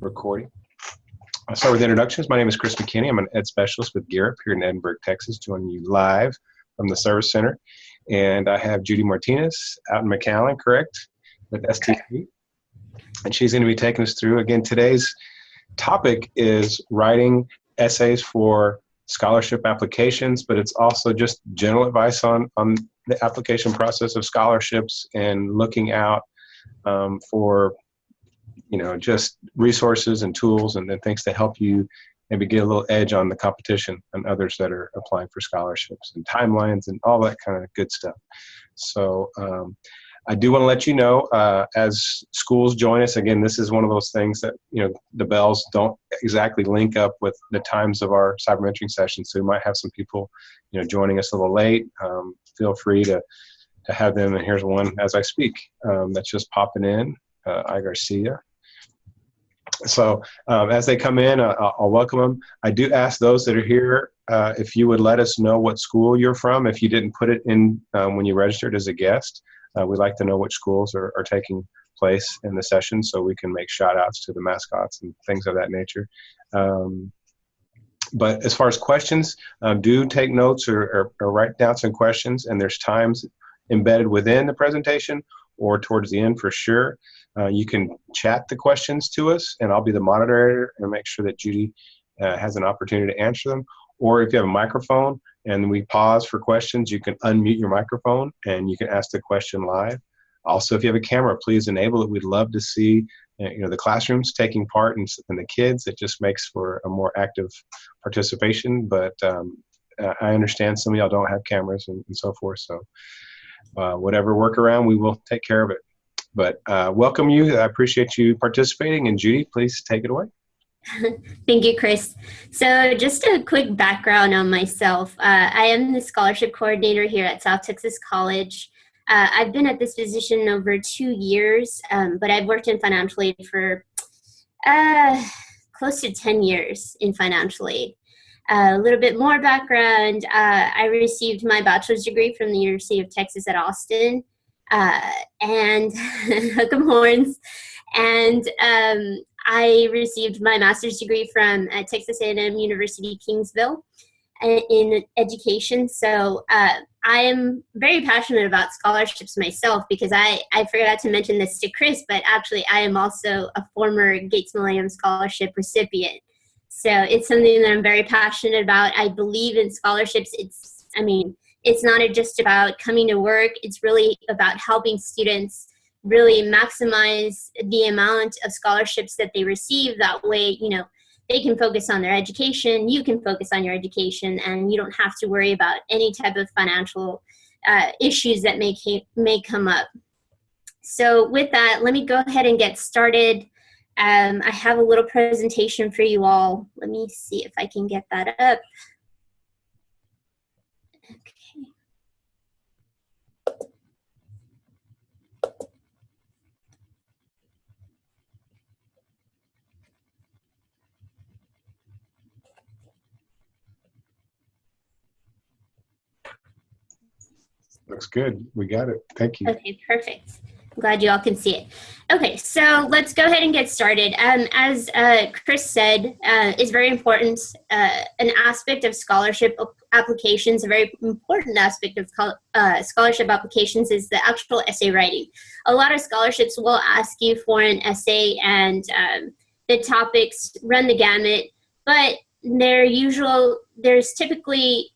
Recording. I'll start with introductions. My name is Chris McKinney. I'm an ed specialist with GEAR Up here in Edinburgh, Texas, joining you live from the Service Center. And I have Judy Martinez out in McAllen, correct, with STP. And she's going to be taking us through, again, today's topic is writing essays for scholarship applications, but it's also just general advice on the application process of scholarships and looking out for just resources and tools and things to help you maybe get a little edge on the competition and others that are applying for scholarships and timelines and all that kind of good stuff. So I do want to let you know, as schools join us, again, this is one of those things that, the bells don't exactly link up with the times of our cyber mentoring sessions. So we might have some people, joining us a little late. Feel free to have them. And here's one as I speak that's just popping in, I Garcia. So as they come in, I'll welcome them. I do ask those that are here if you would let us know what school you're from. If you didn't put it in when you registered as a guest, we'd like to know which schools are taking place in the session so we can make shout outs to the mascots and things of that nature. But as far as questions, do take notes or write down some questions, and there's times embedded within the presentation or towards the end for sure. You can chat the questions to us, and I'll be the moderator and make sure that Judy has an opportunity to answer them. Or if you have a microphone and we pause for questions, you can unmute your microphone and you can ask the question live. Also, if you have a camera, please enable it. We'd love to see the classrooms taking part and the kids. It just makes for a more active participation. But I understand some of y'all don't have cameras and so forth. So whatever workaround, we will take care of it. But welcome you. I appreciate you participating. And Judy, please take it away. Thank you, Chris. So just a quick background on myself. I am the scholarship coordinator here at South Texas College. I've been at this position over 2 years, but I've worked in financial aid for close to 10 years in financial aid. A little bit more background. I received my bachelor's degree from the University of Texas at Austin. And hook 'em horns. And I received my master's degree from Texas A&M University, Kingsville in education. So I am very passionate about scholarships myself because I forgot to mention this to Chris, but actually I am also a former Gates Millennium Scholarship recipient. So it's something that I'm very passionate about. I believe in scholarships. It's not just about coming to work. It's really about helping students really maximize the amount of scholarships that they receive. That way, they can focus on their education, you can focus on your education, and you don't have to worry about any type of financial issues that may come up. So with that, let me go ahead and get started. I have a little presentation for you all. Let me see if I can get that up. Looks good. We got it. Thank you. Okay, perfect. I'm glad you all can see it. Okay, so let's go ahead and get started. As Chris said, it's very important. An aspect of scholarship applications, a very important aspect of scholarship applications is the actual essay writing. A lot of scholarships will ask you for an essay, and the topics run the gamut, but there's typically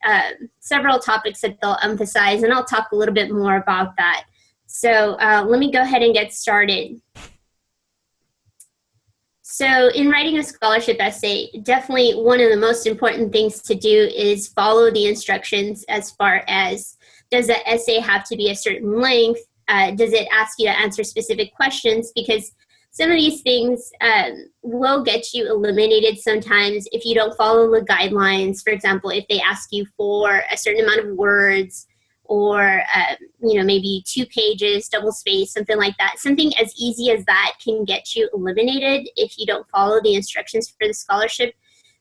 several topics that they'll emphasize, and I'll talk a little bit more about that. So let me go ahead and get started. So in writing a scholarship essay, definitely one of the most important things to do is follow the instructions as far as, does the essay have to be a certain length? Does it ask you to answer specific questions? Because some of these things will get you eliminated sometimes if you don't follow the guidelines. For example, if they ask you for a certain amount of words or, maybe 2 pages, double space, something like that. Something as easy as that can get you eliminated if you don't follow the instructions for the scholarship.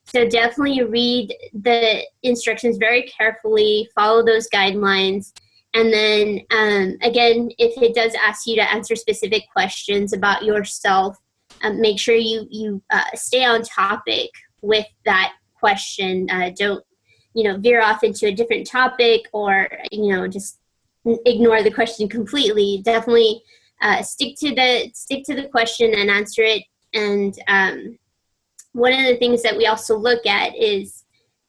So definitely read the instructions very carefully, follow those guidelines. And then, again, if it does ask you to answer specific questions about yourself, make sure you stay on topic with that question. Don't veer off into a different topic, or just ignore the question completely. Definitely stick to the question and answer it. And one of the things that we also look at is,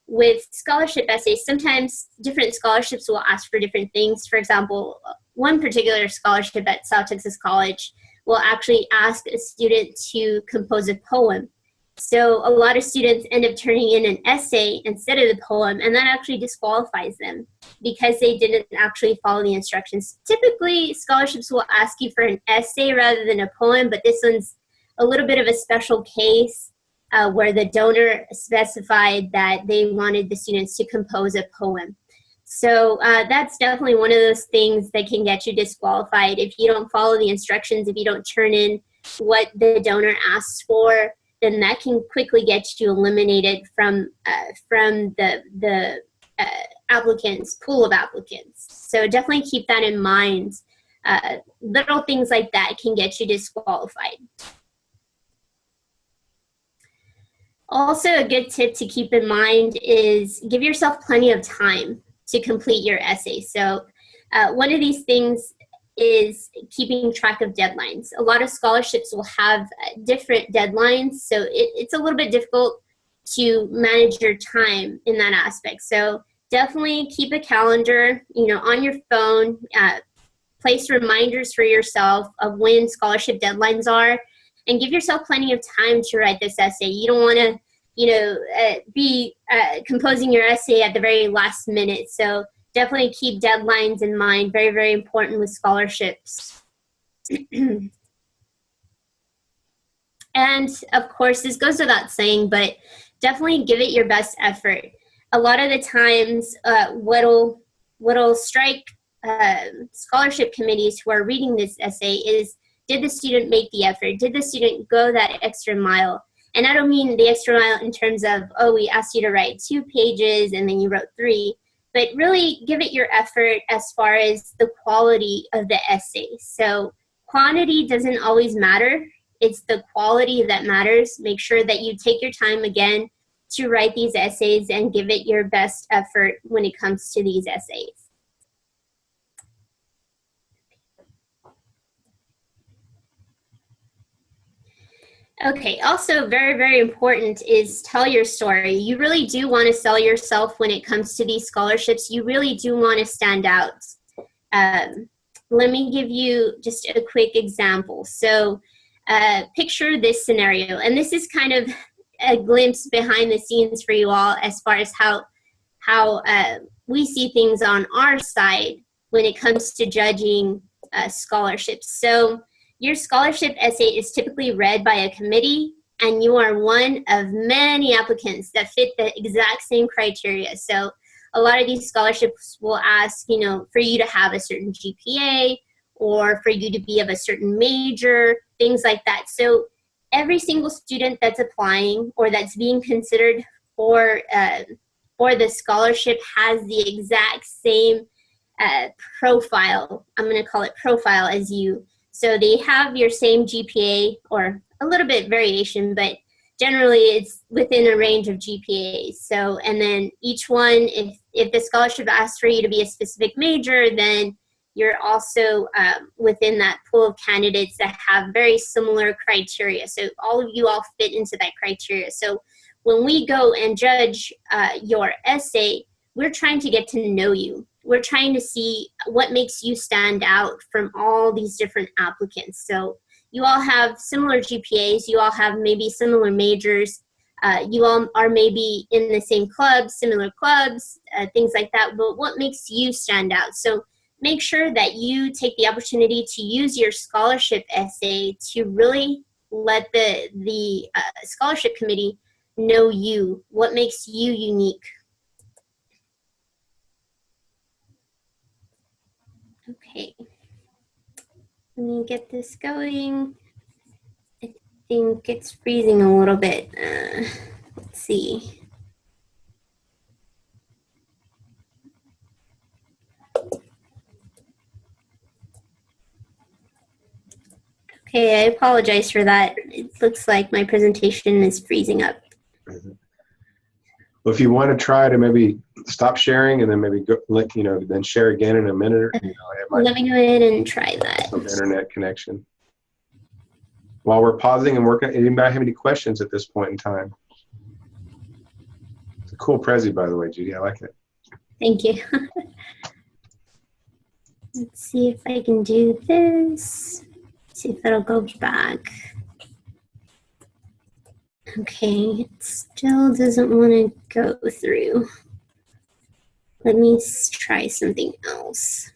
with scholarship essays, sometimes different scholarships will ask for different things. For example, one particular scholarship at South Texas College will actually ask a student to compose a poem. So a lot of students end up turning in an essay instead of the poem, and that actually disqualifies them because they didn't actually follow the instructions. Typically, scholarships will ask you for an essay rather than a poem, but this one's a little bit of a special case where the donor specified that they wanted the students to compose a poem. So that's definitely one of those things that can get you disqualified if you don't follow the instructions, if you don't turn in what the donor asks for. Then that can quickly get you eliminated from the applicants, pool of applicants. So definitely keep that in mind. Little things like that can get you disqualified. Also, a good tip to keep in mind is give yourself plenty of time to complete your essay. So one of these things is keeping track of deadlines. A lot of scholarships will have different deadlines, so it's a little bit difficult to manage your time in that aspect. So definitely keep a calendar, on your phone. Place reminders for yourself of when scholarship deadlines are, and give yourself plenty of time to write this essay. You don't want to, be composing your essay at the very last minute. So definitely keep deadlines in mind. Very, very important with scholarships. And of course, this goes without saying, but definitely give it your best effort. A lot of the times, what'll strike scholarship committees who are reading this essay is, did the student make the effort? Did the student go that extra mile? And I don't mean the extra mile in terms of, oh, we asked you to write 2 pages and then you wrote 3, but really give it your effort as far as the quality of the essay. So quantity doesn't always matter. It's the quality that matters. Make sure that you take your time again to write these essays and give it your best effort when it comes to these essays. Okay, also very, very important is tell your story. You really do want to sell yourself when it comes to these scholarships. You really do want to stand out. Let me give you just a quick example. So picture this scenario, and this is kind of a glimpse behind the scenes for you all as far as how we see things on our side when it comes to judging scholarships. So your scholarship essay is typically read by a committee, and you are one of many applicants that fit the exact same criteria. So a lot of these scholarships will ask, for you to have a certain GPA, or for you to be of a certain major, things like that. So every single student that's applying or that's being considered for the scholarship has the exact same profile. I'm going to call it profile as you. So they have your same GPA, or a little bit variation, but generally it's within a range of GPAs. So, and then each one, if the scholarship asks for you to be a specific major, then you're also within that pool of candidates that have very similar criteria. So all of you all fit into that criteria. So when we go and judge your essay, we're trying to get to know you. We're trying to see what makes you stand out from all these different applicants. So you all have similar GPAs, you all have maybe similar majors, you all are maybe in the same clubs, similar clubs, things like that, but what makes you stand out? So make sure that you take the opportunity to use your scholarship essay to really let the scholarship committee know you, what makes you unique. Okay, let me get this going. I think it's freezing a little bit. Let's see. Okay, I apologize for that. It looks like my presentation is freezing up. Well, if you want to try to maybe stop sharing and then maybe go, then share again in a minute, it might Let me go ahead and try that. some internet connection. While we're pausing and working, anybody have any questions at this point in time? It's a cool Prezi, by the way, Judy. I like it. Thank you. Let's see if I can do this. See if it'll go back. Okay, it still doesn't want to go through. Let me try something else.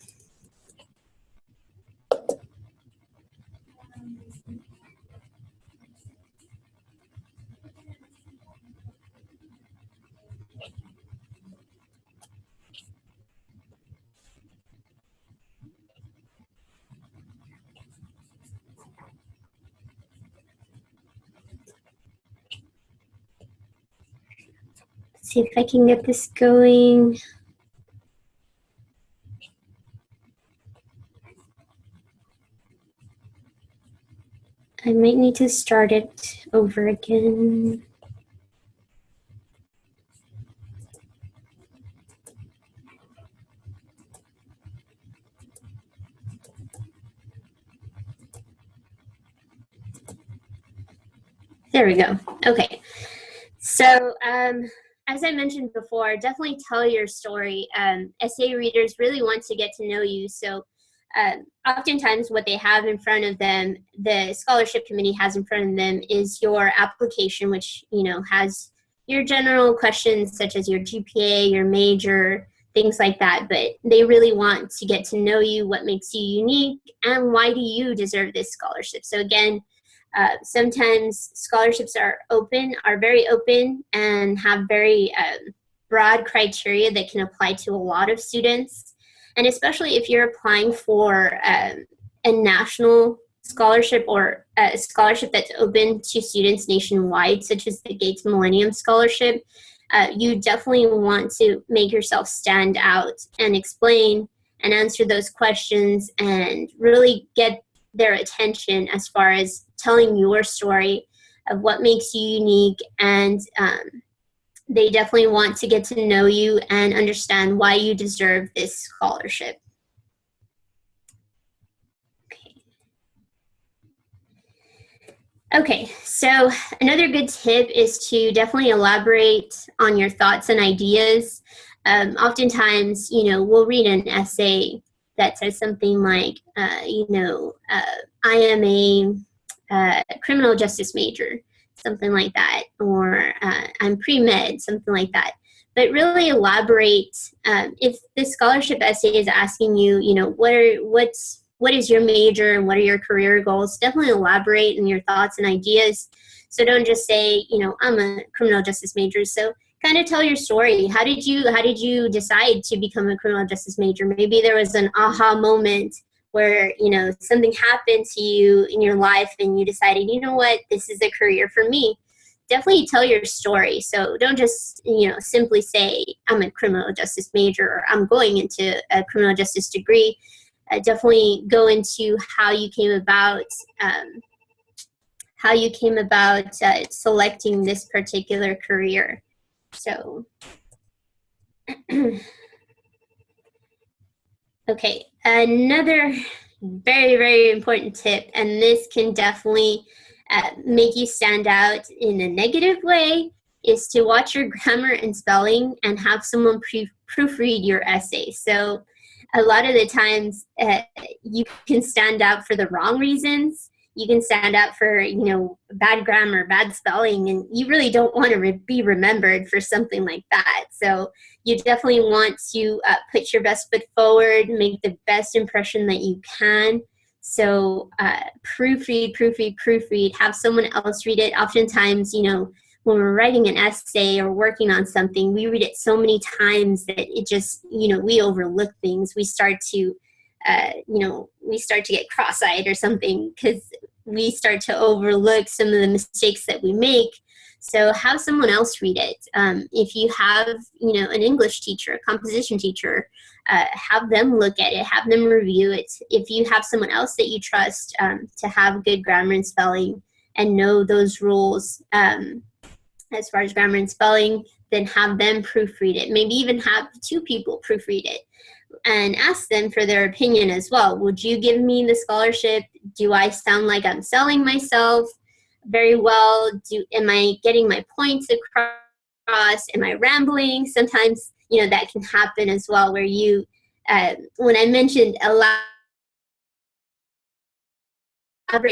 See if I can get this going. I might need to start it over again. There we go. Okay. So, as I mentioned before, definitely tell your story. Essay readers really want to get to know you. So, oftentimes what they have in front of them, the scholarship committee has in front of them, is your application, which, has your general questions such as your GPA, your major, things like that. But they really want to get to know you, what makes you unique, and why do you deserve this scholarship. So again, sometimes scholarships are very open, and have very broad criteria that can apply to a lot of students. And especially if you're applying for a national scholarship or a scholarship that's open to students nationwide, such as the Gates Millennium Scholarship, you definitely want to make yourself stand out and explain and answer those questions and really get their attention as far as telling your story of what makes you unique. And they definitely want to get to know you and understand why you deserve this scholarship. Okay, so another good tip is to definitely elaborate on your thoughts and ideas. Oftentimes, we'll read an essay that says something like, I am a criminal justice major, something like that, or I'm pre-med, something like that. But really elaborate. If the scholarship essay is asking you, what is your major and what are your career goals, definitely elaborate in your thoughts and ideas. So don't just say, I'm a criminal justice major. So kind of tell your story. How did you decide to become a criminal justice major? Maybe there was an aha moment where, something happened to you in your life and you decided, you know what, this is a career for me. Definitely tell your story. So don't just, simply say, I'm a criminal justice major or I'm going into a criminal justice degree. Definitely go into how you came about selecting this particular career. So, okay, another very, very important tip, and this can definitely make you stand out in a negative way, is to watch your grammar and spelling and have someone proofread your essay. So a lot of the times you can stand out for the wrong reasons. You can stand out for, bad grammar, bad spelling, and you really don't want to be remembered for something like that. So you definitely want to put your best foot forward, make the best impression that you can. So proofread, have someone else read it. Oftentimes, when we're writing an essay or working on something, we read it so many times that it just, we overlook things. We start to we start to get cross-eyed or something because we start to overlook some of the mistakes that we make. So have someone else read it. If you have, an English teacher, a composition teacher, have them look at it, have them review it. If you have someone else that you trust to have good grammar and spelling and know those rules as far as grammar and spelling, then have them proofread it. Maybe even have 2 people proofread it and ask them for their opinion as well. Would you give me the scholarship? Do I sound like I'm selling myself very well? Am I getting my points across? Am I rambling? Sometimes, that can happen as well, where you, when I mentioned elaborate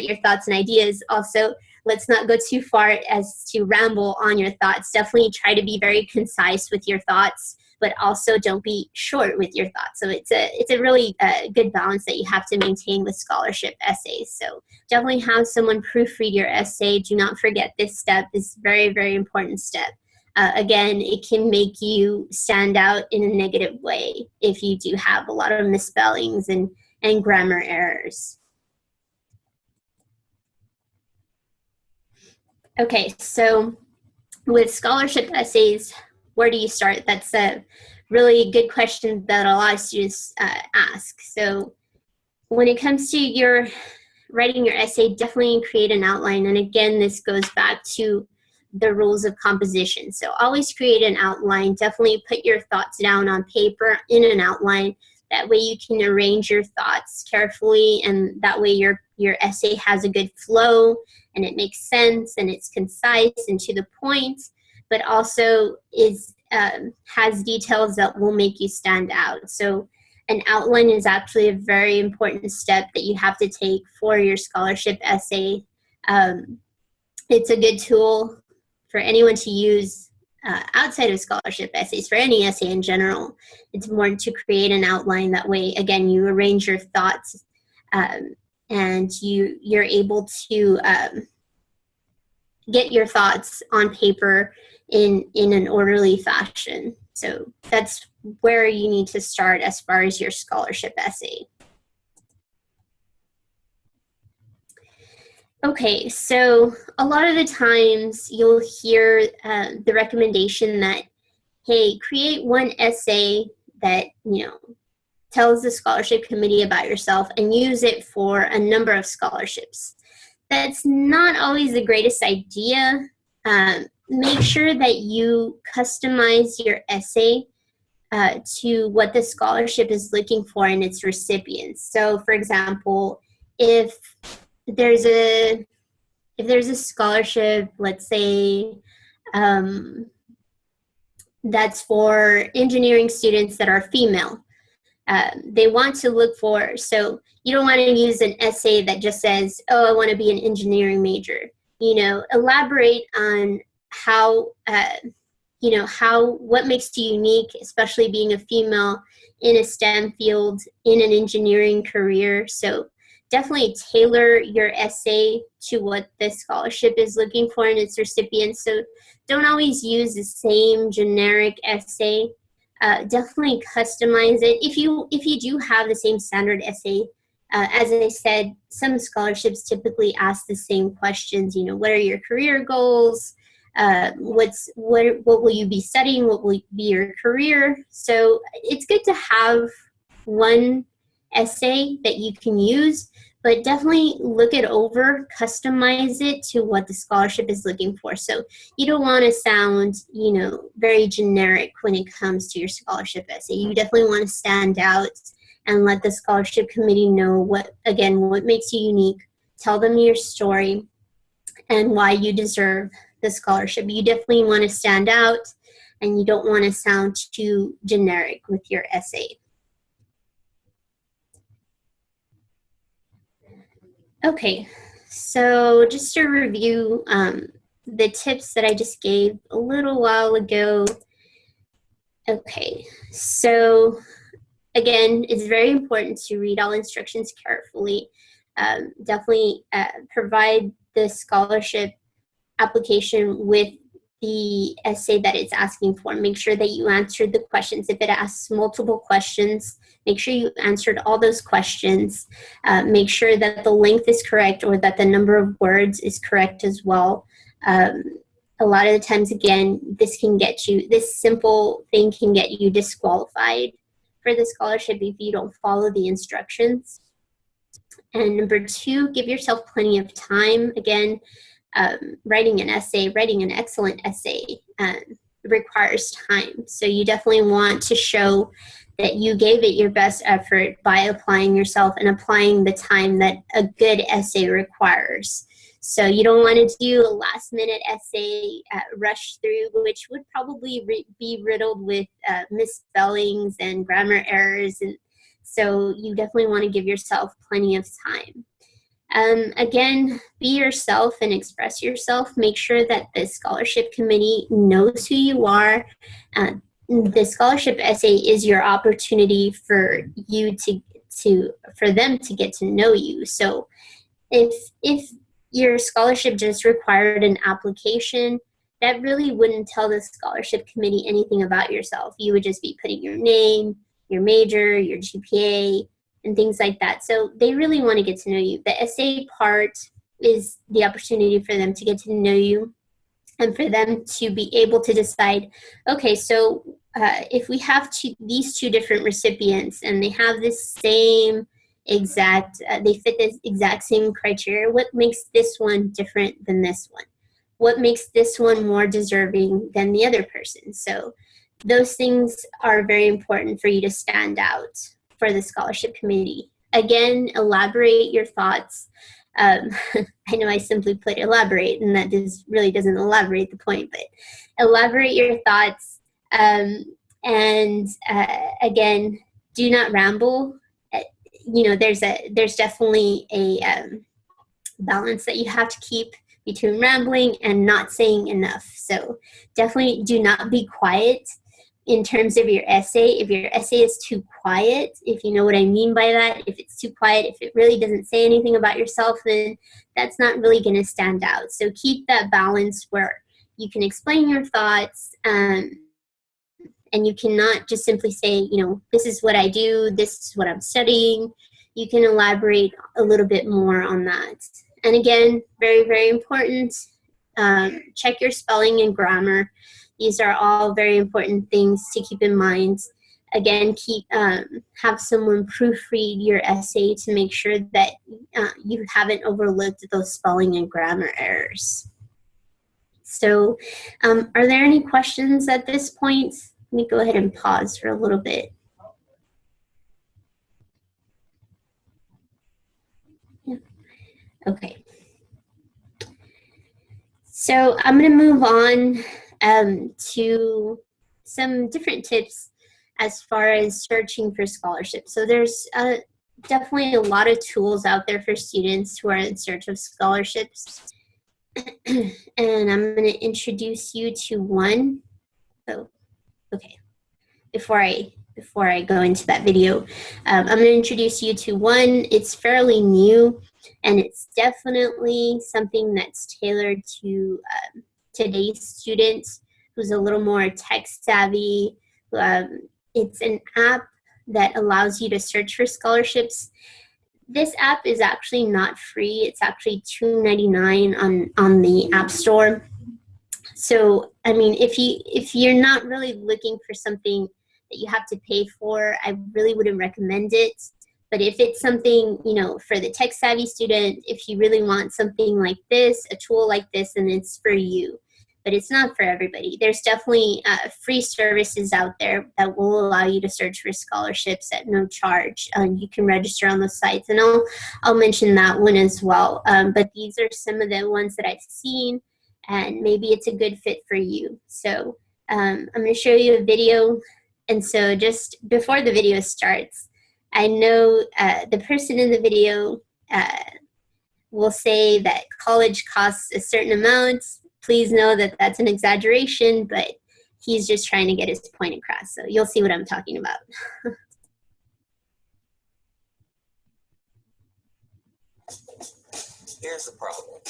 your thoughts and ideas, also, let's not go too far as to ramble on your thoughts. Definitely try to be very concise with your thoughts, but also don't be short with your thoughts. So it's a really good balance that you have to maintain with scholarship essays. So definitely have someone proofread your essay. Do not forget this step. This is a very, very important step. Again, it can make you stand out in a negative way if you do have a lot of misspellings and grammar errors. Okay, so with scholarship essays, where do you start? That's a really good question that a lot of students ask. So when it comes to your writing your essay, definitely create an outline. And again, this goes back to the rules of composition. So always create an outline. Definitely put your thoughts down on paper in an outline. That way you can arrange your thoughts carefully, and that way your essay has a good flow and it makes sense and it's concise and to the point, but also has details that will make you stand out. So an outline is actually a very important step that you have to take for your scholarship essay. It's a good tool for anyone to use outside of scholarship essays, for any essay in general. It's important to create an outline. That way, again, you arrange your thoughts and you're able to get your thoughts on paper in an orderly fashion. So that's where you need to start as far as your scholarship essay. Okay, so a lot of the times you'll hear the recommendation that, hey, create one essay that, tells the scholarship committee about yourself and use it for a number of scholarships. That's not always the greatest idea. Make sure that you customize your essay to what the scholarship is looking for in its recipients. So, for example, if there's a scholarship, let's say, that's for engineering students that are female, they want to look for, so you don't want to use an essay that just says, oh, I want to be an engineering major. Elaborate on how, what makes you unique, especially being a female in a STEM field, in an engineering career. So definitely tailor your essay to what the scholarship is looking for in its recipients. So don't always use the same generic essay. Definitely customize it. If you do have the same standard essay, as I said, some scholarships typically ask the same questions. What are your career goals? What will you be studying? What will be your career? So it's good to have one essay that you can use, but definitely look it over, customize it to what the scholarship is looking for. So you don't want to sound, very generic when it comes to your scholarship essay. You definitely want to stand out and let the scholarship committee know what makes you unique. Tell them your story and why you deserve the scholarship. You definitely want to stand out, and you don't want to sound too generic with your essay. Okay, so just to review the tips that I just gave a little while ago. Okay, so again, it's very important to read all instructions carefully. Definitely provide the scholarship application with the essay that it's asking for. Make sure that you answered the questions. If it asks multiple questions, make sure you answered all those questions. Make sure that the length is correct, or that the number of words is correct as well. A lot of the times, again, this simple thing can get you disqualified for the scholarship if you don't follow the instructions. And number 2, give yourself plenty of time. Again, writing an excellent essay requires time. So you definitely want to show that you gave it your best effort by applying yourself and applying the time that a good essay requires. So you don't want to do a last-minute essay, rush through, which would probably be riddled with misspellings and grammar errors. And so you definitely want to give yourself plenty of time. Again, be yourself and express yourself. Make sure that the scholarship committee knows who you are. The scholarship essay is your opportunity for you for them to get to know you. So if your scholarship just required an application, that really wouldn't tell the scholarship committee anything about yourself. You would just be putting your name, your major, your GPA, and things like that. So they really want to get to know you. The essay part is the opportunity for them to get to know you and for them to be able to decide, okay, so if we have these 2 different recipients and they have this same exact, they fit this exact same criteria, what makes this one different than this one? What makes this one more deserving than the other person? So those things are very important for you to stand out for the scholarship committee. Again, elaborate your thoughts. I know I simply put elaborate, and that really doesn't elaborate the point, but elaborate your thoughts. Again, do not ramble. There's definitely a balance that you have to keep between rambling and not saying enough. So definitely do not be quiet in terms of your essay. If your essay is too quiet, if you know what I mean by that, if it's too quiet, if it really doesn't say anything about yourself, then that's not really going to stand out. So keep that balance where you can explain your thoughts, and you cannot just simply say, this is what I do, this is what I'm studying. You can elaborate a little bit more on that. And again, very, very important, check your spelling and grammar. These are all very important things to keep in mind. Again, have someone proofread your essay to make sure that you haven't overlooked those spelling and grammar errors. So are there any questions at this point? Let me go ahead and pause for a little bit. Yeah. Okay. So I'm going to move on to some different tips as far as searching for scholarships. So there's definitely a lot of tools out there for students who are in search of scholarships. And I'm going to introduce you to one. So, okay. Before I go into that video, I'm going to introduce you to one. It's fairly new, and it's definitely something that's tailored to today's student who's a little more tech savvy. It's an app that allows you to search for scholarships. This app is actually not free. It's actually $2.99 on the App Store. So, I mean, if you're not really looking for something that you have to pay for, I really wouldn't recommend it. But if it's something, for the tech savvy student, if you really want something like this, a tool like this, then it's for you. But it's not for everybody. There's definitely free services out there that will allow you to search for scholarships at no charge. You can register on the sites, and I'll mention that one as well. But these are some of the ones that I've seen, and maybe it's a good fit for you. So I'm going to show you a video. And so just before the video starts, I know the person in the video will say that college costs a certain amount. Please know that that's an exaggeration, but he's just trying to get his point across. So you'll see what I'm talking about. Here's the problem.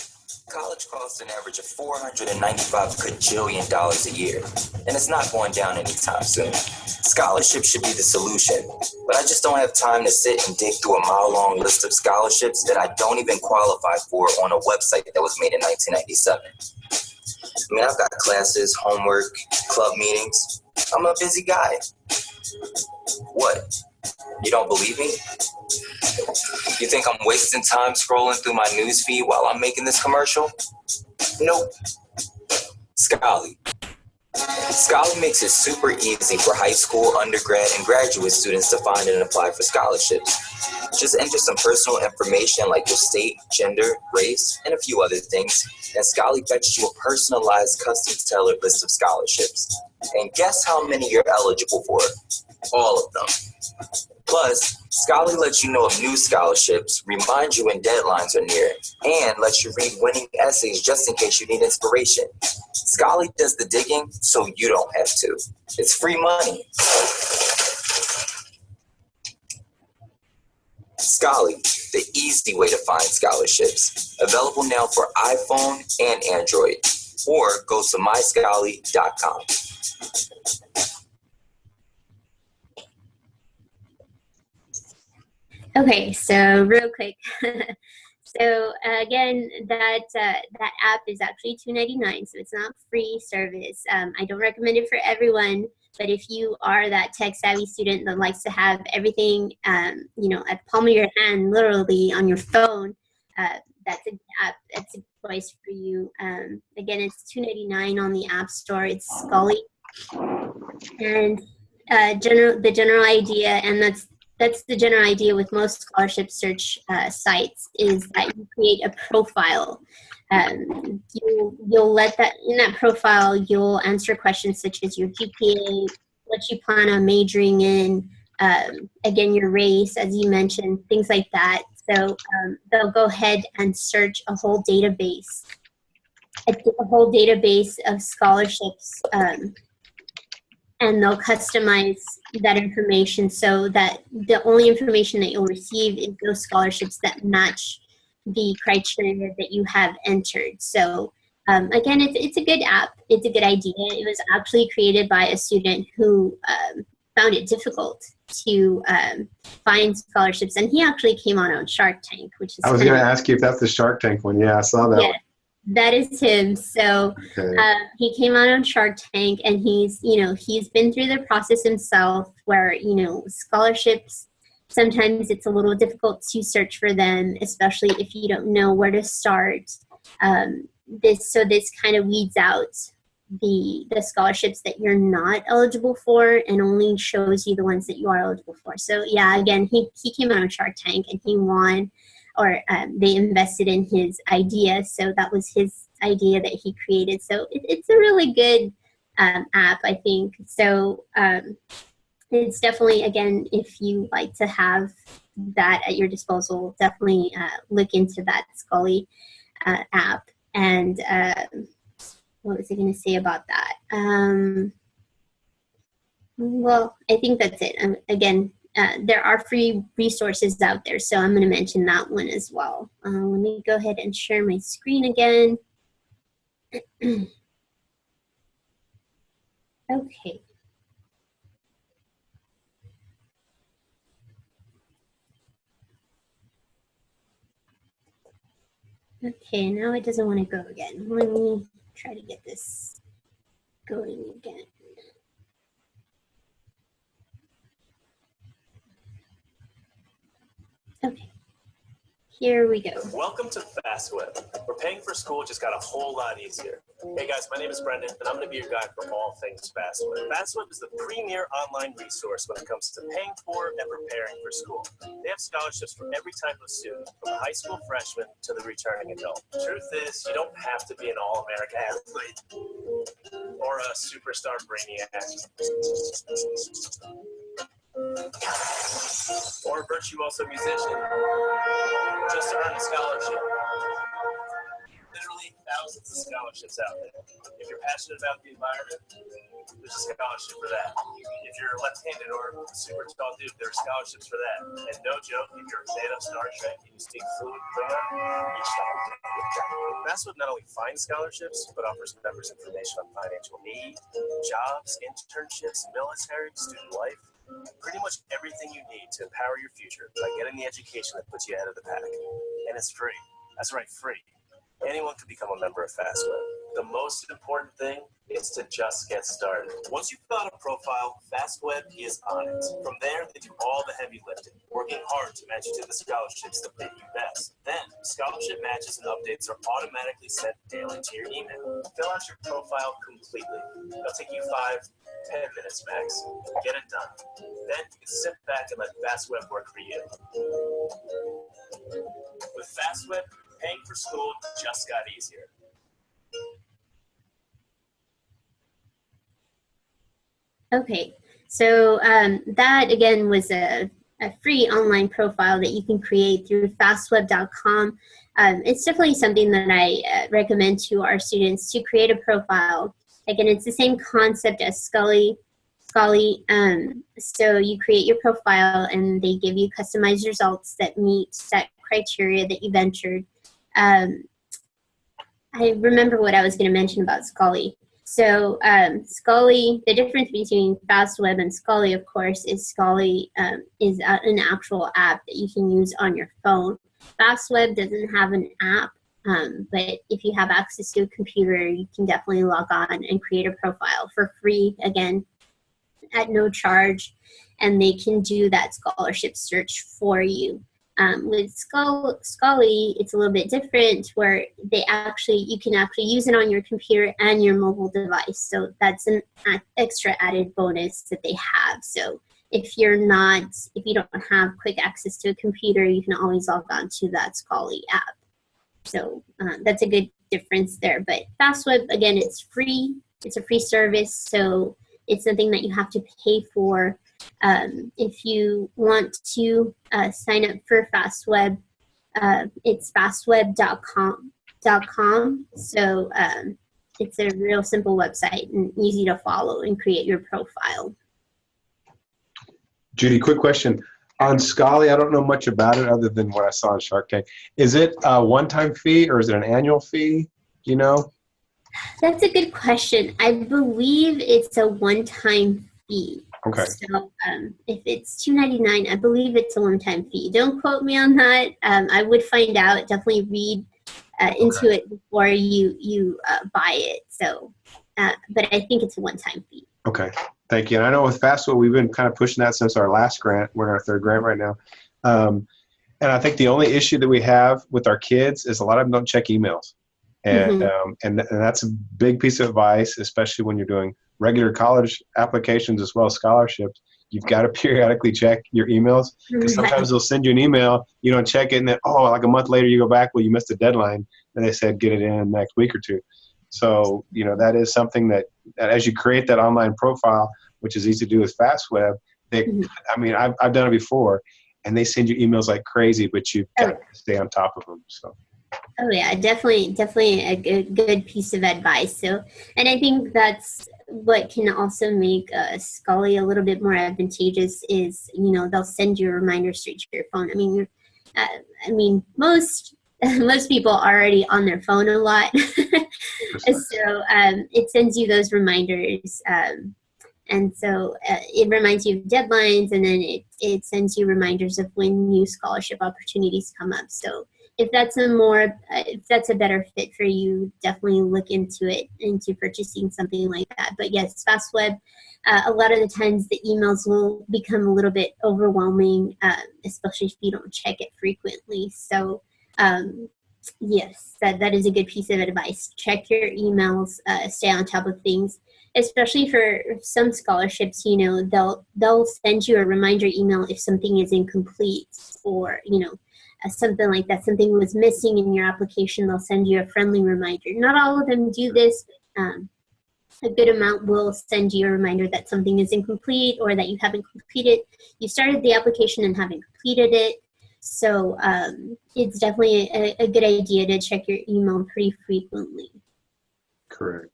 College costs an average of $495 cajillion a year, and it's not going down anytime soon. Scholarships should be the solution, but I just don't have time to sit and dig through a mile-long list of scholarships that I don't even qualify for on a website that was made in 1997. I mean, I've got classes, homework, club meetings. I'm a busy guy. What? You don't believe me? You think I'm wasting time scrolling through my newsfeed while I'm making this commercial? Nope. Scholly. Scholly makes it super easy for high school, undergrad, and graduate students to find and apply for scholarships. Just enter some personal information like your state, gender, race, and a few other things, and Scholly fetches you a personalized, custom-tailored list of scholarships. And guess how many you're eligible for? All of them. Plus, Scholly lets you know of new scholarships, reminds you when deadlines are near, and lets you read winning essays just in case you need inspiration. Scholly does the digging so you don't have to. It's free money. Scholly, the easy way to find scholarships. Available now for iPhone and Android. Or go to myscholly.com. Okay, so real quick. So again, that app is actually $2.99, so it's not free service. I don't recommend it for everyone, but if you are that tech-savvy student that likes to have everything, at the palm of your hand, literally on your phone, that's an app. That's a choice for you. Again, it's $2.99 on the App Store. It's Scholly, and the general idea, and that's the general idea with most scholarship search sites, is that you create a profile. You'll let that, in that profile, you'll answer questions such as your GPA, what you plan on majoring in, again, your race, as you mentioned, things like that. So they'll go ahead and search a whole database of scholarships, and they'll customize that information so that the only information that you'll receive is those scholarships that match the criteria that you have entered. So again, it's a good app. It's a good idea. It was actually created by a student who found it difficult to find scholarships, and he actually came on Shark Tank, which is— I was going to ask you if that's the Shark Tank one. Yeah, I saw that one. That is him. So he came out on Shark Tank, and he's been through the process himself where, scholarships, sometimes it's a little difficult to search for them, especially if you don't know where to start. This kind of weeds out the scholarships that you're not eligible for and only shows you the ones that you are eligible for. So yeah, again, he came out on Shark Tank and he won, or they invested in his idea. So that was his idea that he created. So it's a really good app, I think. So it's definitely, again, if you like to have that at your disposal, definitely look into that Scholly app. And what was I going to say about that? Well, I think that's it. Again, there are free resources out there, so I'm going to mention that one as well. Let me go ahead and share my screen again. Okay. Okay, now it doesn't want to go again. Let me try to get this going again. Okay, here we go. Welcome to FastWeb, where paying for school just got a whole lot easier. Hey guys, my name is Brendan, and I'm going to be your guide for all things FastWeb. FastWeb is the premier online resource when it comes to paying for and preparing for school. They have scholarships for every type of student, from the high school freshman to the returning adult. Truth is, you don't have to be an all-America athlete or a superstar brainiac, or a virtuoso musician just to earn a scholarship. Literally thousands thousands of scholarships out there. If you're passionate about the environment, there's a scholarship for that. If you're left-handed or super tall dude, there are scholarships for that. And no joke, if you're a fan of Star Trek and you speak fluent Klingon, each scholarship. FastWeb not only finds scholarships, but offers members information on financial aid, jobs, internships, military, student life, pretty much everything you need to empower your future by getting the education that puts you ahead of the pack. And it's free. That's right, free. Anyone can become a member of FastWeb. The most important thing is to just get started. Once you've got a profile, FastWeb is on it. From there, they do all the heavy lifting, working hard to match you to the scholarships that fit you best. Then, scholarship matches and updates are automatically sent daily to your email. Fill out your profile completely. It'll take you 5-10 minutes max. Get it done. Then you can sit back and let FastWeb work for you. With FastWeb, paying for school just got easier. Okay, so that again was a free online profile that you can create through fastweb.com. It's definitely something that I recommend to our students to create a profile. Again, it's the same concept as Scholarly. So you create your profile and they give you customized results that meet set criteria that you've entered. I remember what I was going to mention about Scholarly. So Scholarly, the difference between FastWeb and Scholarly, of course, is Scholarly is an actual app that you can use on your phone. FastWeb doesn't have an app, but if you have access to a computer, you can definitely log on and create a profile for free, again, at no charge, and they can do that scholarship search for you. With Scholarly, it's a little bit different where you can actually use it on your computer and your mobile device. So that's an extra added bonus that they have. So if you don't have quick access to a computer, you can always log on to that Scholarly app. So that's a good difference there. But FastWeb, again, it's free. It's a free service. So it's something that you have to pay for. If you want to sign up for FastWeb, it's fastweb.com. So it's a real simple website and easy to follow and create your profile. Judy, quick question. On Scholarly, I don't know much about it other than what I saw on Shark Tank. Is it a one-time fee or is it an annual fee? Do you know? That's a good question. I believe it's a one-time fee. Okay. So if it's $2.99, I believe it's a one-time fee. Don't quote me on that. I would find out. Definitely read into it before you buy it. So, but I think it's a one-time fee. Okay. Thank you. And I know with FastWeb, we've been kind of pushing that since our last grant. We're in our third grant right now. And I think the only issue that we have with our kids is a lot of them don't check emails. And, and that's a big piece of advice, especially when you're doing regular college applications as well as scholarships. You've got to periodically check your emails because sometimes they'll send you an email, you don't check it, and then, like a month later you go back, well, you missed the deadline, and they said get it in next week or two. So, that is something that as you create that online profile, which is easy to do with FastWeb, I've done it before, and they send you emails like crazy, but you've got to stay on top of them. So. Oh yeah, definitely a good piece of advice. So, and I think that's what can also make Scholarly a little bit more advantageous is, they'll send you a reminder straight to your phone. Most people are already on their phone a lot, so it sends you those reminders, and so it reminds you of deadlines, and then it sends you reminders of when new scholarship opportunities come up. So. If that's a better fit for you, definitely look into it, into purchasing something like that. But yes, FastWeb, a lot of the times the emails will become a little bit overwhelming, especially if you don't check it frequently. So yes, that is a good piece of advice. Check your emails, stay on top of things, especially for some scholarships. They'll send you a reminder email if something is incomplete or, something like that, something was missing in your application, they'll send you a friendly reminder. Not all of them do this, but a good amount will send you a reminder that something is incomplete or that you haven't completed. You started the application and haven't completed it. So it's definitely a good idea to check your email pretty frequently. Correct.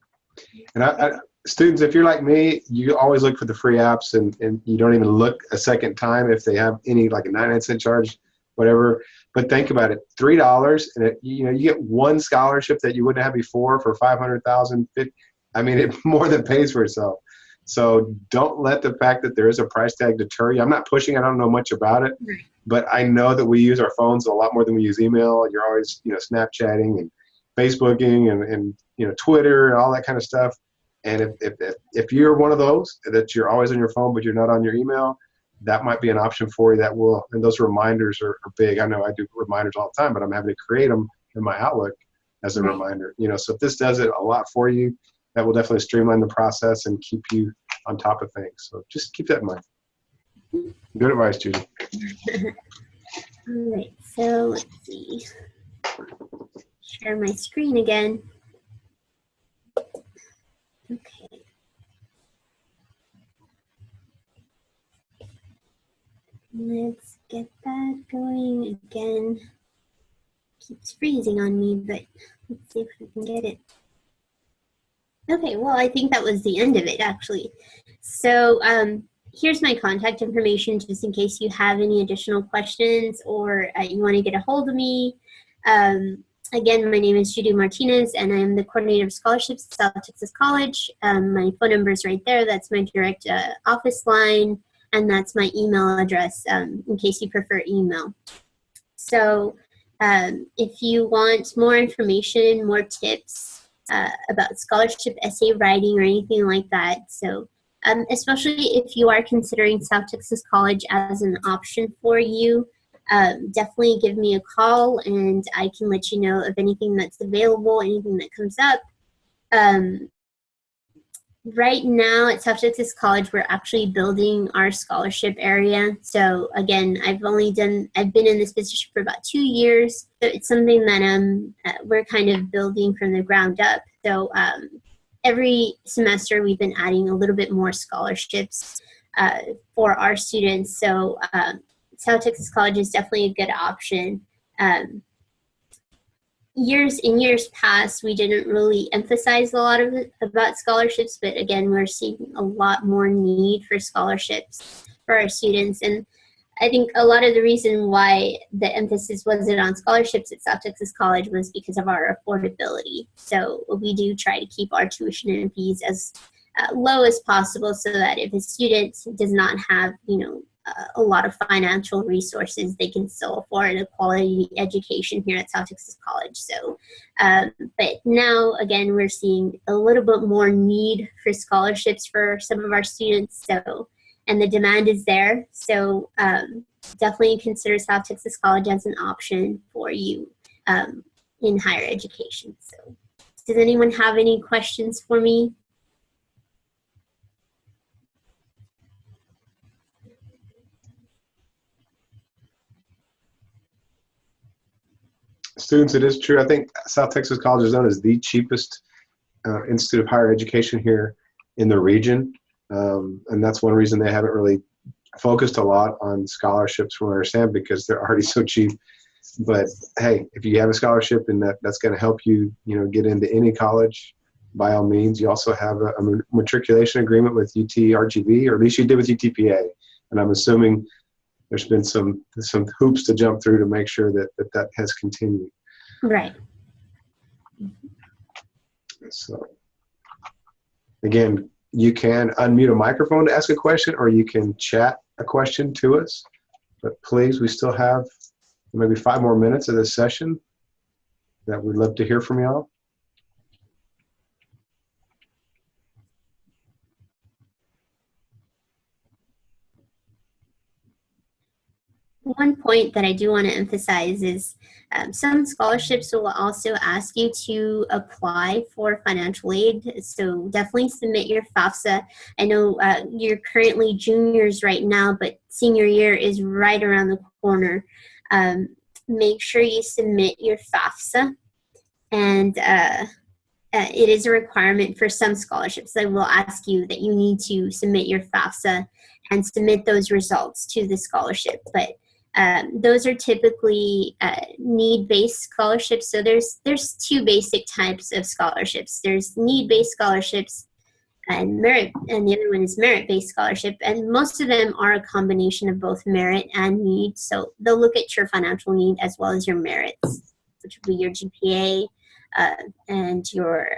And students, if you're like me, you always look for the free apps, and you don't even look a second time if they have any, like a 99-cent charge, whatever. But think about it, $3, and you get one scholarship that you wouldn't have before for 500,000. I mean, it more than pays for itself. So don't let the fact that there is a price tag deter you. I'm not pushing. I don't know much about it, but I know that we use our phones a lot more than we use email. You're always, Snapchatting and Facebooking and Twitter and all that kind of stuff. And if you're one of those that you're always on your phone but you're not on your email, that might be an option for you. And those reminders are big. I know I do reminders all the time, but I'm having to create them in my Outlook as a reminder. So if this does it a lot for you, that will definitely streamline the process and keep you on top of things. So just keep that in mind. Good advice, Judy. All right, so let's see. Share my screen again. Okay. Let's get that going again. Keeps freezing on me, but let's see if we can get it. Okay, well, I think that was the end of it, actually. So here's my contact information, just in case you have any additional questions or you want to get a hold of me. Again, my name is Judy Martinez, and I'm the coordinator of scholarships at South Texas College. My phone number is right there. That's my direct office line, and that's my email address in case you prefer email. So if you want more information, more tips about scholarship essay writing or anything like that, so especially if you are considering South Texas College as an option for you, definitely give me a call and I can let you know of anything that's available, anything that comes up. Right now at South Texas College, we're actually building our scholarship area. So again, I've been in this position for about 2 years. So it's something that we're kind of building from the ground up. So every semester we've been adding a little bit more scholarships for our students. So South Texas College is definitely a good option. In years past, we didn't really emphasize a lot about scholarships, but again, we're seeing a lot more need for scholarships for our students. And I think a lot of the reason why the emphasis wasn't on scholarships at South Texas College was because of our affordability. So we do try to keep our tuition and fees as low as possible, so that if a student does not have, a lot of financial resources, they can still afford a quality education here at South Texas College. So, but now, again, we're seeing a little bit more need for scholarships for some of our students. So, and the demand is there. So definitely consider South Texas College as an option for you in higher education. So does anyone have any questions for me? Students, it is true. I think South Texas College is known as the cheapest institute of higher education here in the region. And that's one reason they haven't really focused a lot on scholarships, from what I understand, because they're already so cheap. But hey, if you have a scholarship and that's going to help you, get into any college, by all means. You also have a matriculation agreement with UT-RGV, or at least you did with UTPA. And I'm assuming there's been some hoops to jump through to make sure that has continued. Right. So again, you can unmute a microphone to ask a question, or you can chat a question to us. But please, we still have maybe 5 more minutes of this session that we'd love to hear from y'all. One point that I do want to emphasize is some scholarships will also ask you to apply for financial aid. So definitely submit your FAFSA. I know you're currently juniors right now, but senior year is right around the corner. Make sure you submit your FAFSA. And it is a requirement for some scholarships. They will ask you that you need to submit your FAFSA and submit those results to the scholarship. But Those are typically need-based scholarships. So there's two basic types of scholarships. There's need-based scholarships and merit, and the other one is merit-based scholarship. And most of them are a combination of both merit and need. So they'll look at your financial need as well as your merits, which will be your GPA and your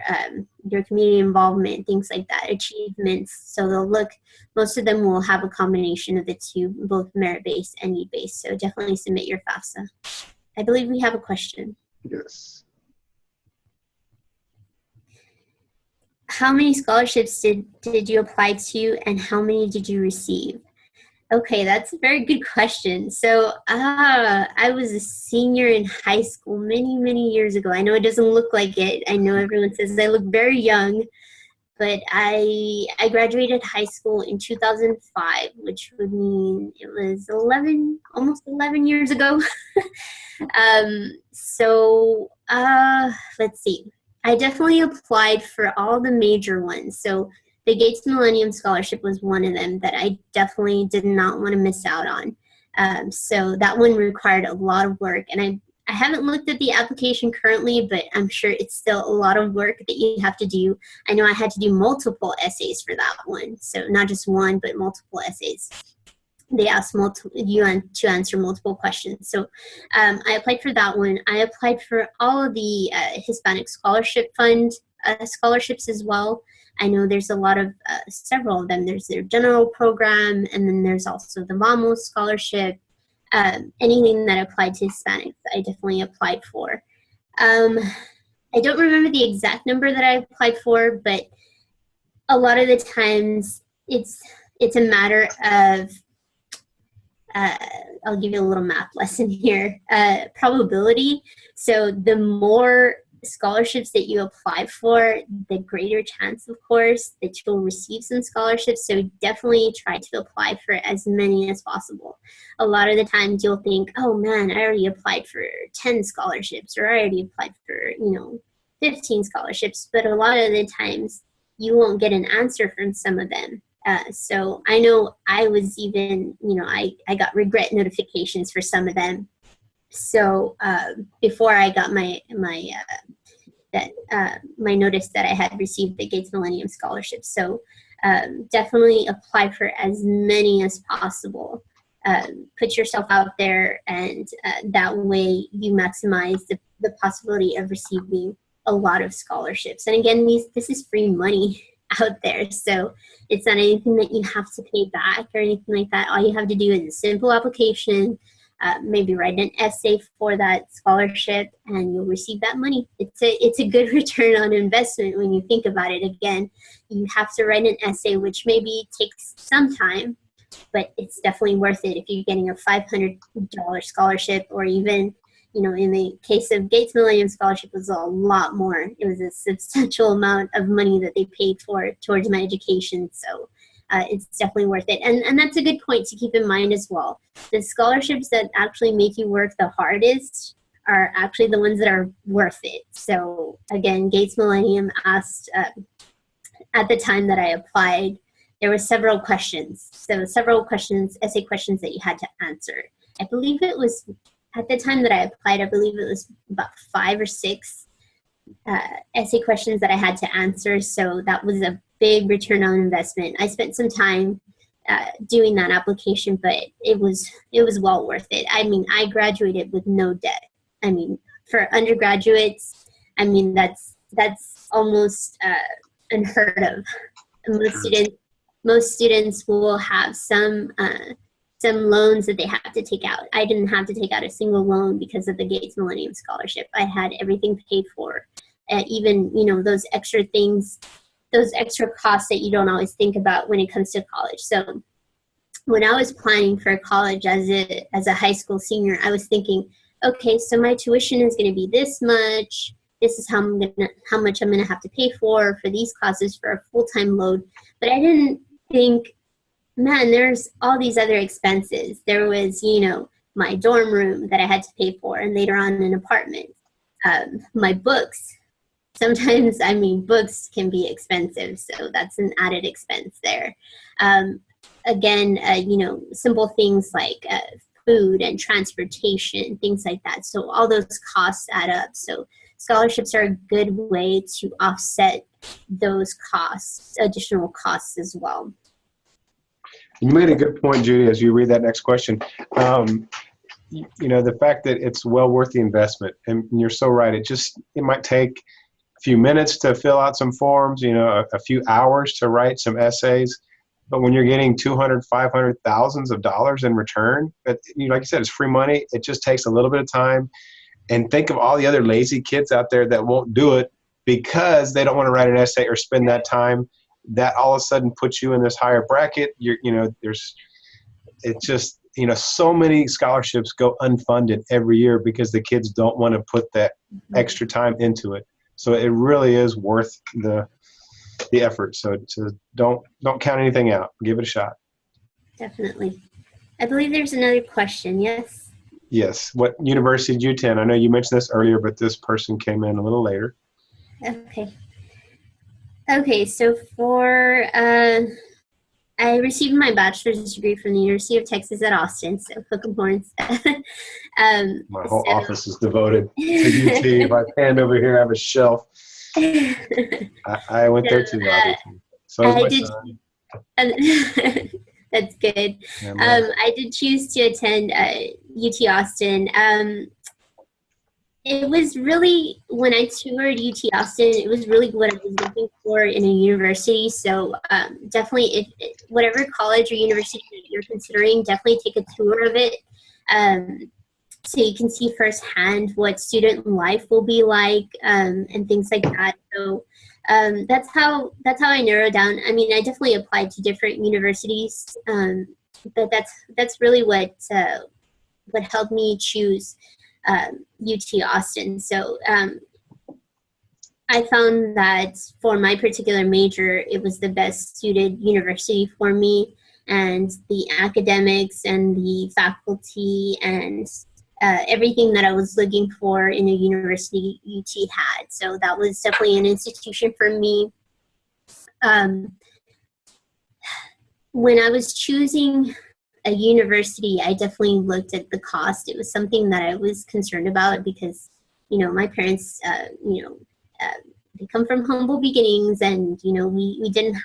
community involvement, things like that, achievements. So they'll look, most of them will have a combination of the two, both merit-based and need-based. So definitely submit your FAFSA. I believe we have a question. Yes. How many scholarships did you apply to, and how many did you receive? Okay, that's a very good question. So I was a senior in high school many, many years ago. I know it doesn't look like it. I know everyone says I look very young, but I graduated high school in 2005, which would mean it was almost 11 years ago. Let's see. I definitely applied for all the major ones. So the Gates Millennium Scholarship was one of them that I definitely did not want to miss out on. So that one required a lot of work. And I haven't looked at the application currently, but I'm sure it's still a lot of work that you have to do. I know I had to do multiple essays for that one. So not just one, but multiple essays. They asked you to answer multiple questions. So I applied for that one. I applied for all of the Hispanic Scholarship Fund scholarships as well. I know there's a lot of, several of them. There's their general program, and then there's also the Vamos Scholarship. Anything that applied to Hispanics, I definitely applied for. I don't remember the exact number that I applied for, but a lot of the times it's a matter of, I'll give you a little math lesson here, probability. So the more scholarships that you apply for, the greater chance, of course, that you'll receive some scholarships. So definitely try to apply for as many as possible. A lot of the times you'll think, oh man, I already applied for 10 scholarships, or I already applied for 15 scholarships, but a lot of the times you won't get an answer from some of them. So I know I was even, I got regret notifications for some of them. So before I got my notice that I had received the Gates Millennium Scholarship. So definitely apply for as many as possible. Put yourself out there, and that way you maximize the possibility of receiving a lot of scholarships. And again, this is free money out there, so it's not anything that you have to pay back or anything like that. All you have to do is a simple application, maybe write an essay for that scholarship, and you'll receive that money. It's a good return on investment when you think about it. Again, you have to write an essay, which maybe takes some time, but it's definitely worth it if you're getting a $500 scholarship, or even, in the case of Gates Millennium Scholarship, it was a lot more. It was a substantial amount of money that they paid for towards my education. So it's definitely worth it. And that's a good point to keep in mind as well. The scholarships that actually make you work the hardest are actually the ones that are worth it. So again, Gates Millennium asked, at the time that I applied, there were several questions. So several questions, essay questions that you had to answer. I believe it was, at the time that I applied, I believe it was about 5 or 6 essay questions that I had to answer. So that was a big return on investment. I spent some time doing that application, but it was well worth it. I mean, I graduated with no debt. I mean, for undergraduates, I mean, that's almost unheard of. Most students will have some loans that they have to take out. I didn't have to take out a single loan because of the Gates Millennium Scholarship. I had everything paid for. Even, those extra things, those extra costs that you don't always think about when it comes to college. So when I was planning for college as a high school senior, I was thinking, okay, so my tuition is going to be this much. This is how much I'm going to have to pay for these classes for a full-time load. But I didn't think, man, there's all these other expenses. There was, my dorm room that I had to pay for, and later on an apartment. My books. Sometimes, books can be expensive, so that's an added expense there. Again, simple things like food and transportation, things like that. So all those costs add up. So scholarships are a good way to offset those costs, additional costs as well. You made a good point, Judy, as you read that next question. You know, the fact that it's well worth the investment, and you're so right. It might take a few minutes to fill out some forms, you know, a few hours to write some essays. But when you're getting 200, 500, thousands of dollars in return, but, you know, like you said, it's free money. It just takes a little bit of time. And think of all the other lazy kids out there that won't do it because they don't want to write an essay or spend that time. That all of a sudden puts you in this higher bracket. It's just, you know, so many scholarships go unfunded every year because the kids don't want to put that extra time into it. So it really is worth the effort. So don't count anything out. Give it a shot. Definitely. I believe there's another question. Yes. Yes. What university did you attend? I know you mentioned this earlier, but this person came in a little later. Okay. So I received my bachelor's degree from the University of Texas at Austin, so hook 'em horns. My whole office is devoted to UT. My hand over here, I have a shelf. I went there too, obviously. So is my son. That's good. I did choose to attend UT Austin. It was really, when I toured UT Austin, it was really what I was looking for in a university. So definitely, whatever college or university that you're considering, definitely take a tour of it, so you can see firsthand what student life will be like, and things like that. So that's how I narrowed down. I mean, I definitely applied to different universities, but that's really what helped me choose UT Austin. So I found that for my particular major, it was the best suited university for me, and the academics and the faculty and everything that I was looking for in a university UT had. So that was definitely an institution for me. When I was choosing a university, I definitely looked at the cost. It was something that I was concerned about because, you know, my parents, they come from humble beginnings, and, you know, we didn't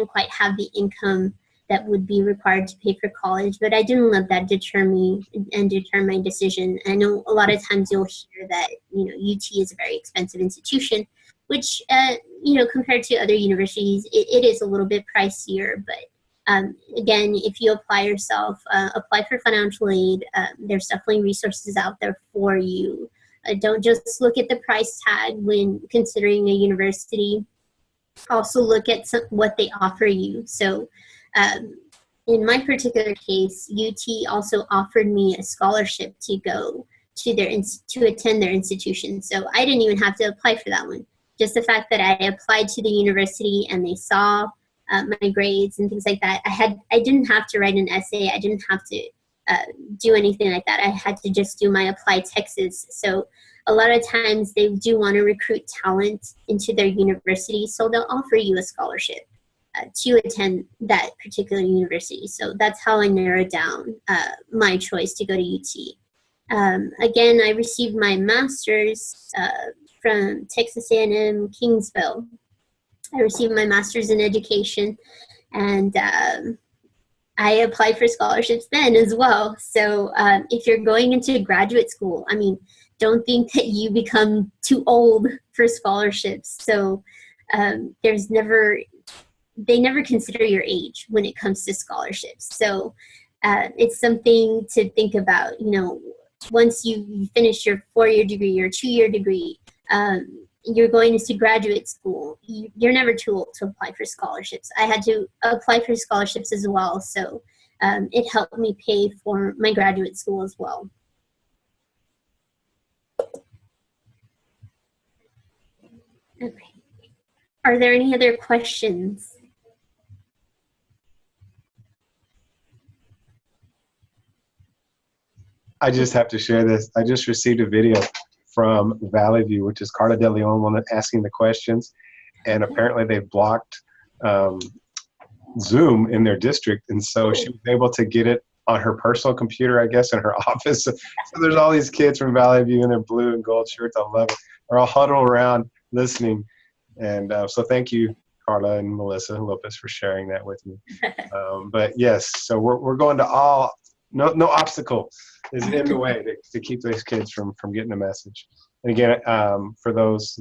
quite have the income that would be required to pay for college, but I didn't let that deter me and deter my decision. I know a lot of times you'll hear that, you know, UT is a very expensive institution, which, you know, compared to other universities, it is a little bit pricier, but again, if you apply yourself, apply for financial aid. There's definitely resources out there for you. Don't just look at the price tag when considering a university. Also look at what they offer you. So in my particular case, UT also offered me a scholarship to go to attend their institution. So I didn't even have to apply for that one. Just the fact that I applied to the university and they saw my grades and things like that. I didn't have to write an essay. I didn't have to do anything like that. I had to just do my Apply Texas. So a lot of times they do want to recruit talent into their university, so they'll offer you a scholarship to attend that particular university. So that's how I narrowed down my choice to go to UT. Again, I received my master's from Texas A&M Kingsville. I received my master's in education, and I applied for scholarships then as well. So if you're going into graduate school, I mean, don't think that you become too old for scholarships. So they never consider your age when it comes to scholarships. So it's something to think about. You know, once you finish your 4-year degree or 2-year degree, you're going into graduate school, you're never too old to apply for scholarships. I had to apply for scholarships as well, so it helped me pay for my graduate school as well. Okay. Are there any other questions? I just have to share this. I just received a video from Valley View, which is Carla De Leon, one asking the questions, and apparently they've blocked Zoom in their district, and so she was able to get it on her personal computer, I guess, in her office. So there's all these kids from Valley View in their blue and gold shirts. I love it. They're all huddled around listening. And so thank you, Carla and Melissa Lopez, for sharing that with me. But yes, so we're going to no obstacle is in the way to keep those kids from getting the message. And again, for those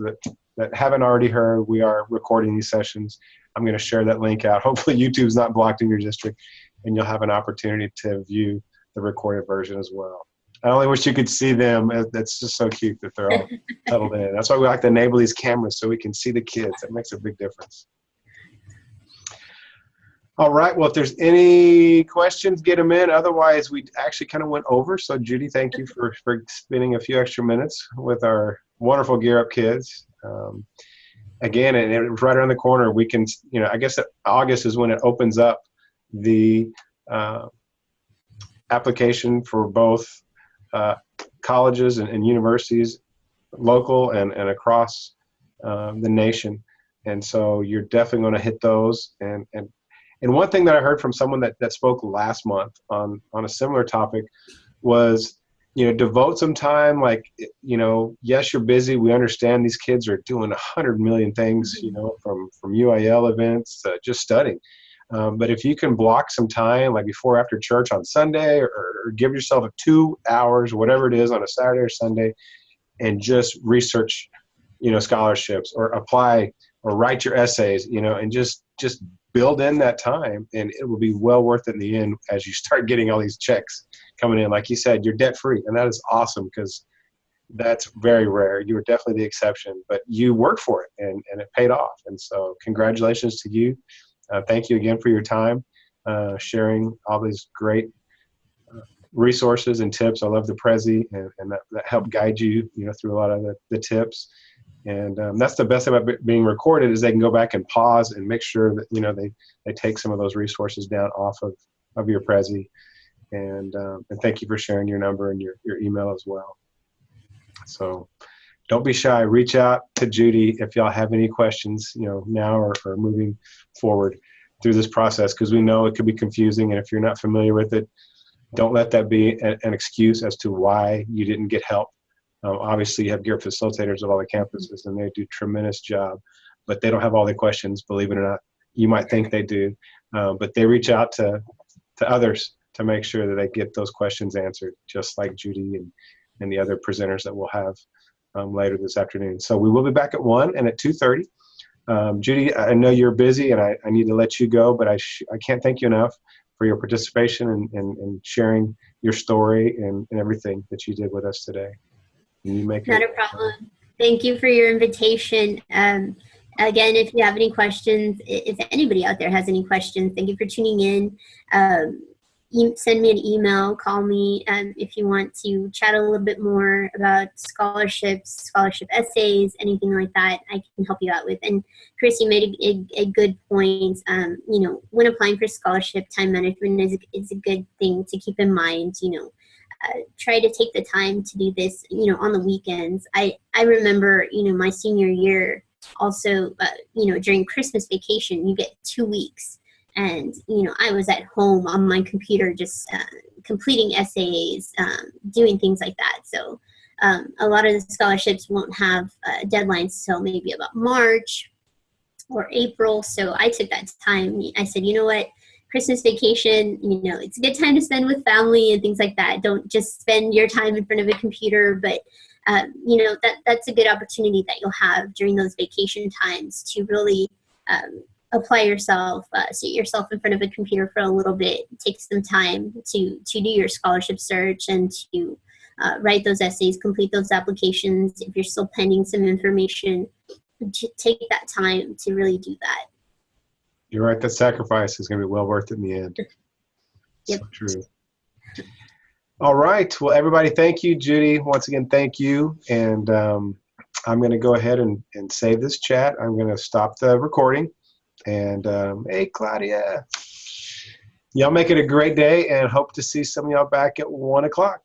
that haven't already heard, we are recording these sessions. I'm going to share that link out. Hopefully YouTube's not blocked in your district, and you'll have an opportunity to view the recorded version as well. I only wish you could see them. That's just so cute that they're all huddled in. That's why we like to enable these cameras so we can see the kids. That makes a big difference. All right. Well, if there's any questions, get them in. Otherwise, we actually kind of went over. So, Judy, thank you for spending a few extra minutes with our wonderful Gear Up kids. Again, and it's right around the corner. We can, I guess August is when it opens up the application for both colleges and universities, local and across the nation. And so you're definitely going to hit those. And one thing that I heard from someone that spoke last month on a similar topic was, devote some time. Like, yes, you're busy. We understand these kids are doing 100 million things, from UIL events to just studying. But if you can block some time, like before or after church on Sunday, or give yourself 2 hours, whatever it is, on a Saturday or Sunday, and just research, scholarships, or apply or write your essays, and just build in that time, and it will be well worth it in the end as you start getting all these checks coming in. Like you said, you're debt free, and that is awesome, because that's very rare. You were definitely the exception, but you worked for it, and it paid off. And so congratulations to you. Thank you again for your time, sharing all these great resources and tips. I love the Prezi, and that helped guide you, through a lot of the tips. And that's the best thing about being recorded, is they can go back and pause and make sure that, they take some of those resources down off of your Prezi. And thank you for sharing your number and your email as well. So don't be shy. Reach out to Judy if y'all have any questions, now or moving forward through this process, because we know it could be confusing. And if you're not familiar with it, don't let that be an excuse as to why you didn't get help. Obviously, you have Gear facilitators at all the campuses, and they do a tremendous job, but they don't have all the questions, believe it or not. You might think they do, but they reach out to others to make sure that they get those questions answered, just like Judy and the other presenters that we'll have later this afternoon. So we will be back at 1 and at 2:30. Judy, I know you're busy, and I need to let you go, but I can't thank you enough for your participation and sharing your story and everything that you did with us today. Not a problem. Thank you for your invitation. Again, if you have any questions, if anybody out there has any questions, thank you for tuning in. Send me an email, call me if you want to chat a little bit more about scholarships, scholarship essays, anything like that. I can help you out with. And Chris, you made a good point. When applying for scholarship, time management is a good thing to keep in mind. Try to take the time to do this, on the weekends. I remember, my senior year also, during Christmas vacation, you get 2 weeks. And, I was at home on my computer just completing essays, doing things like that. So a lot of the scholarships won't have deadlines till maybe about March or April. So I took that time. I said, you know what? Christmas vacation, it's a good time to spend with family and things like that. Don't just spend your time in front of a computer, but that's a good opportunity that you'll have during those vacation times to really apply yourself, sit yourself in front of a computer for a little bit, take some time to do your scholarship search and to write those essays, complete those applications. If you're still pending some information, to take that time to really do that. You're right. That sacrifice is going to be well worth it in the end. Yep. So true. All right. Well, everybody, thank you. Judy, once again, thank you. And I'm going to go ahead and save this chat. I'm going to stop the recording. And hey, Claudia. Y'all make it a great day, and hope to see some of y'all back at 1 o'clock.